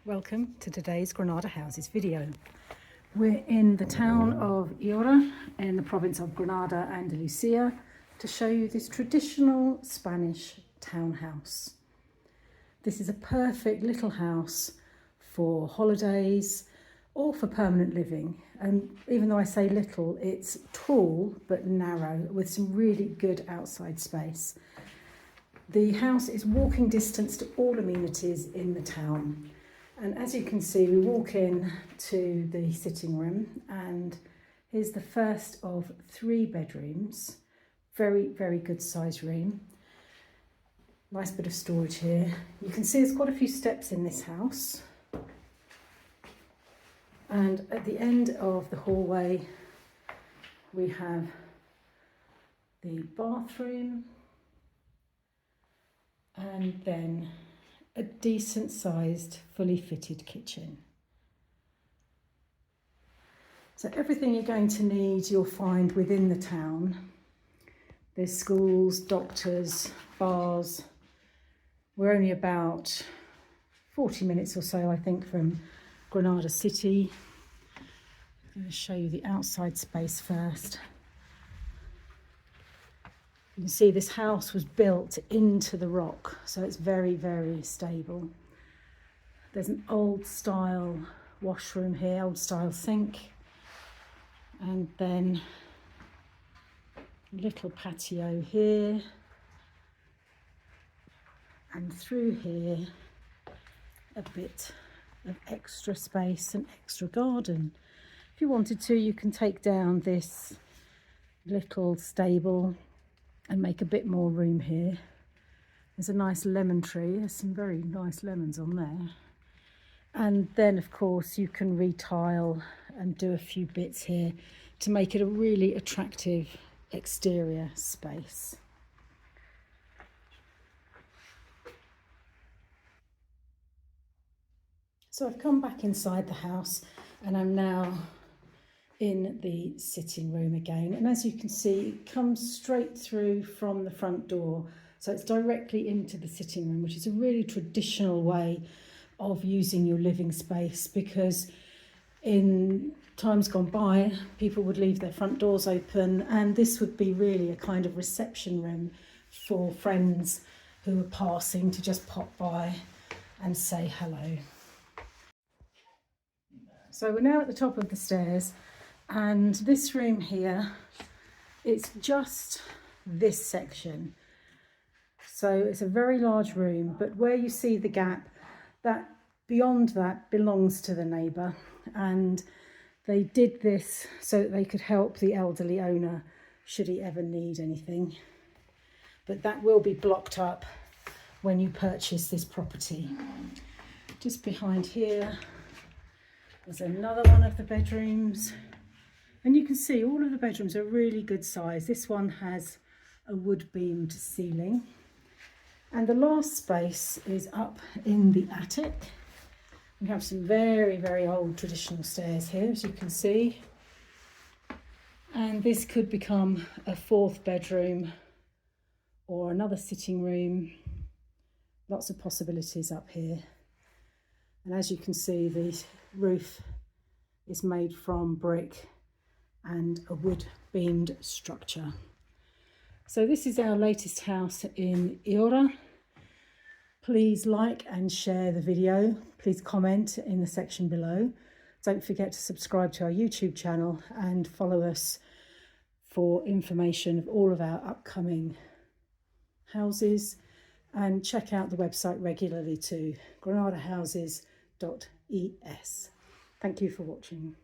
Welcome to today's Granada Houses video. We're in the town of Illora in the province of Granada Andalucia to show you this traditional Spanish townhouse. This is a perfect little house for holidays or for permanent living, and even though I say little, it's tall but narrow with some really good outside space. The house is walking distance to all amenities in the town. And as you can see, we walk in to the sitting room, and here's the first of 3 bedrooms. Very, very good size room. Nice bit of storage here. You can see there's quite a few steps in this house. And at the end of the hallway, we have the bathroom, and then a decent sized, fully fitted kitchen. So everything you're going to need, you'll find within the town. There's schools, doctors, bars. We're only about 40 minutes or so, I think, from Granada City. I'm going to show you the outside space first. You can see this house was built into the rock, so it's very, very stable. There's an old style washroom here, old style sink, and then a little patio here, and through here a bit of extra space and extra garden. If you wanted to, you can take down this little stable and make a bit more room here. There's a nice lemon tree. There's some very nice lemons on there. And then, of course, you can retile and do a few bits here to make it a really attractive exterior space. So I've come back inside the house, and I'm now in the sitting room again, and as you can see, it comes straight through from the front door, so it's directly into the sitting room, which is a really traditional way of using your living space, because in times gone by people would leave their front doors open, and this would be really a kind of reception room for friends who are passing to just pop by and say hello. So we're now at the top of the stairs, and this room here, it's just this section. So it's a very large room, but where you see the gap, that beyond that belongs to the neighbour, and they did this so that they could help the elderly owner should he ever need anything. But that will be blocked up when you purchase this property. Just behind here, there's another one of the bedrooms. And you can see all of the bedrooms are really good size. This one has a wood beamed ceiling. And the last space is up in the attic. We have some very, very old traditional stairs here, as you can see. And this could become a 4th bedroom or another sitting room. Lots of possibilities up here. And as you can see, the roof is made from brick and a wood beamed structure. So this is our latest house in Illora. Please like and share the video. Please comment in the section below. Don't forget to subscribe to our YouTube channel and follow us for information of all of our upcoming houses, and check out the website regularly too, granadahouses.es. Thank you for watching.